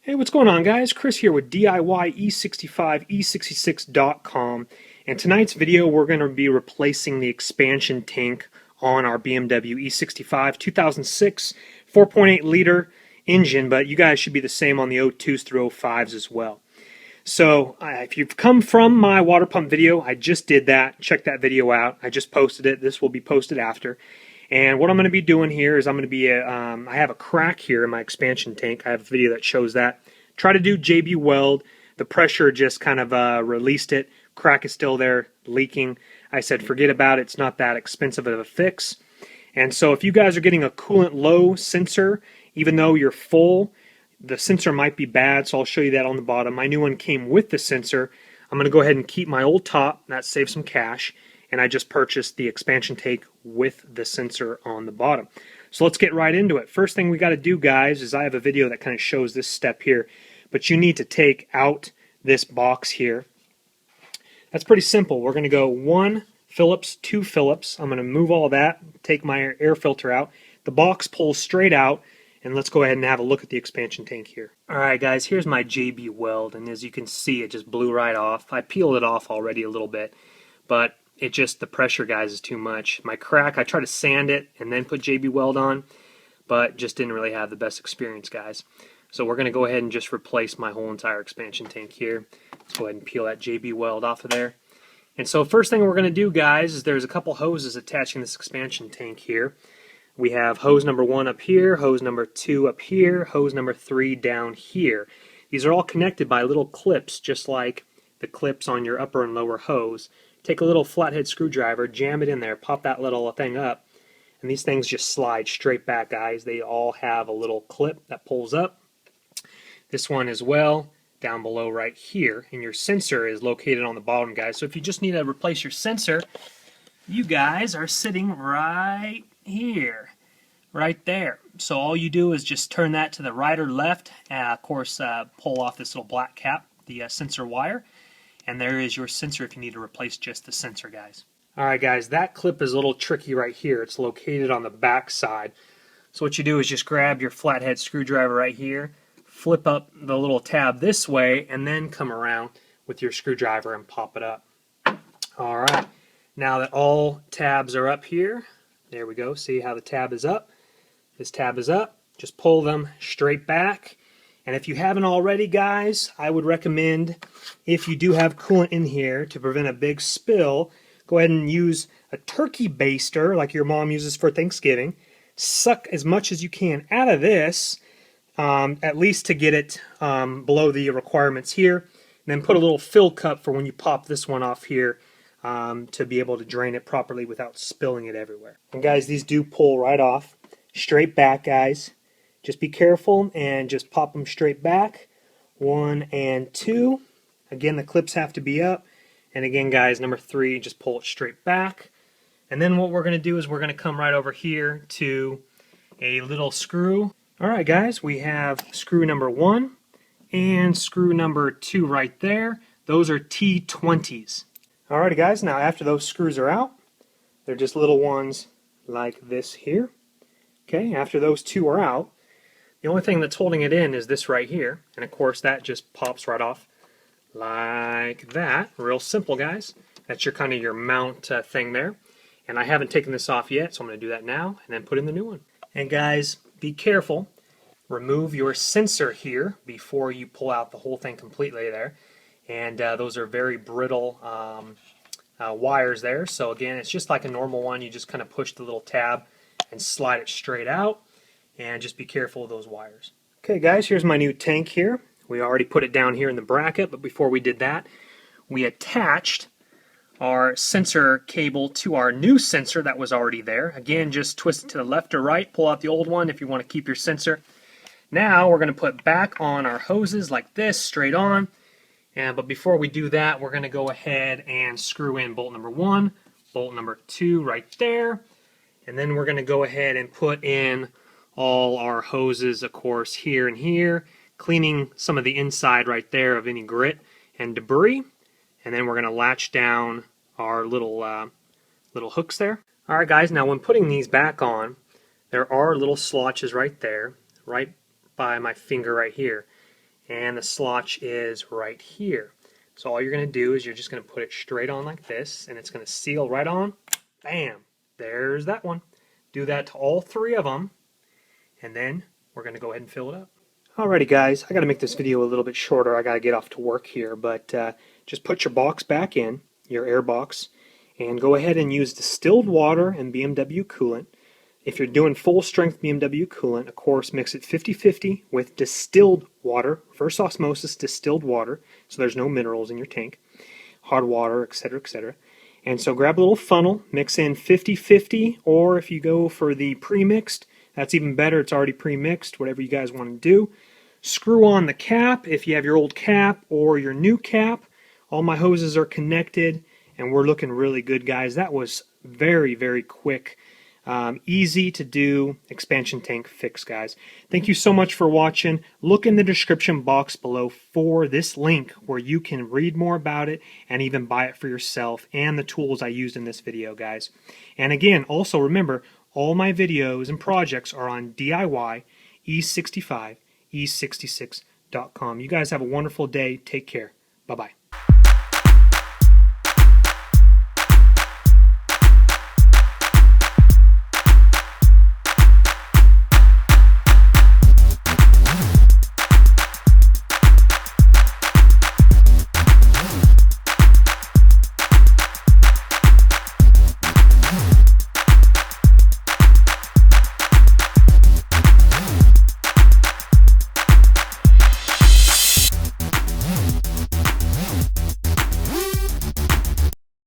Hey, what's going on, guys? Chris here with DIY E65 E66.com, and tonight's video we're going to be replacing the expansion tank on our BMW E65 2006 4.8 liter engine, but you guys should be the same on the O2s through O5s as well. So if you've come from my water pump video, I just did that. Check that video out. I just posted it. This will be posted after. And what I'm going to be doing here is I have a crack here in my expansion tank. I have a video that shows that. Try to do JB weld. The pressure just kind of released it. Crack is still there, leaking. I said forget about it. It's not that expensive of a fix. And so if you guys are getting a coolant low sensor, even though you're full, the sensor might be bad, so I'll show you that on the bottom. My new one came with the sensor. I'm going to go ahead and keep my old top. That saves some cash. And I just purchased the expansion tank with the sensor on the bottom. So let's get right into it. First thing we got to do, guys, is I have a video that kind of shows this step here. But you need to take out this box here. That's pretty simple. We're going to go 1 Phillips, 2 Phillips. I'm going to move all that, take my air filter out. The box pulls straight out. And let's go ahead and have a look at the expansion tank here. Alright guys, here's my JB weld, and as you can see it just blew right off. I peeled it off already a little bit, but the pressure, guys, is too much. My crack, I tried to sand it and then put JB weld on, but just didn't really have the best experience, guys. So we're going to go ahead and just replace my whole entire expansion tank here. Let's go ahead and peel that JB weld off of there. And so first thing we're going to do, guys, is there's a couple hoses attaching this expansion tank here. We have hose number 1 up here, hose number 2 up here, hose number 3 down here. These are all connected by little clips, just like the clips on your upper and lower hose. Take a little flathead screwdriver, jam it in there, pop that little thing up, and these things just slide straight back, guys. They all have a little clip that pulls up. This one as well, down below right here, and your sensor is located on the bottom, guys. So if you just need to replace your sensor, you guys are sitting right here, right there. So all you do is just turn that to the right or left, of course pull off this little black cap, the sensor wire, and there is your sensor if you need to replace just the sensor, guys. Alright guys, that clip is a little tricky right here. It's located on the back side. So what you do is just grab your flathead screwdriver right here, flip up the little tab this way, and then come around with your screwdriver and pop it up. Alright, now that all tabs are up here, there we go. See how the tab is up? This tab is up. Just pull them straight back. And if you haven't already, guys, I would recommend, if you do have coolant in here to prevent a big spill, go ahead and use a turkey baster like your mom uses for Thanksgiving. Suck as much as you can out of this, at least to get it below the requirements here. And then put a little fill cup for when you pop this one off here, to be able to drain it properly without spilling it everywhere. And guys, these do pull right off, straight back, guys. Just be careful and just pop them straight back. 1 and 2. Again, the clips have to be up. And again, guys, number 3, just pull it straight back. And then what we're going to do is we're going to come right over here to a little screw. Alright guys, we have screw number 1 and screw number 2 right there. Those are T20s. Alrighty guys, now after those screws are out, they're just little ones like this here. Okay, after those 2 are out, the only thing that's holding it in is this right here, and of course that just pops right off like that. Real simple, guys. That's your kind of your mount thing there. And I haven't taken this off yet, so I'm going to do that now and then put in the new one. And guys, be careful. Remove your sensor here before you pull out the whole thing completely there. And those are very brittle wires there. So again, it's just like a normal one. You just kind of push the little tab and slide it straight out. And just be careful of those wires. Okay guys, here's my new tank here. We already put it down here in the bracket, but before we did that, we attached our sensor cable to our new sensor that was already there. Again, just twist it to the left or right, pull out the old one if you want to keep your sensor. Now we're going to put back on our hoses like this, straight on. But before we do that, we're going to go ahead and screw in bolt number 1, bolt number 2 right there. And then we're going to go ahead and put in all our hoses, of course, here and here, cleaning some of the inside right there of any grit and debris. And then we're going to latch down our little hooks there. Alright guys, now when putting these back on, there are little slotches right there, right by my finger right here. and the slotch is right here. So all you're going to do is you're just going to put it straight on like this, and it's going to seal right on. Bam! There's that one. Do that to all three of them, and then we're going to go ahead and fill it up. Alrighty guys, I got to make this video a little bit shorter. I got to get off to work here, but just put your box back in, your air box, and go ahead and use distilled water and BMW Coolant. If you're doing full strength BMW Coolant, of course, mix it 50-50 with distilled water, reverse osmosis distilled water, so there's no minerals in your tank, hard water, etc., etc. And so grab a little funnel, mix in 50-50, or if you go for the pre-mixed, that's even better. It's already pre-mixed, whatever you guys want to do. Screw on the cap if you have your old cap or your new cap. All my hoses are connected, and we're looking really good, guys. That was very, very quick. Easy to do expansion tank fix, guys. Thank you so much for watching. Look in the description box below for this link where you can read more about it and even buy it for yourself and the tools I used in this video, guys. And again, also remember, all my videos and projects are on DIY E65 E66.com. You guys have a wonderful day. Take care. Bye-bye.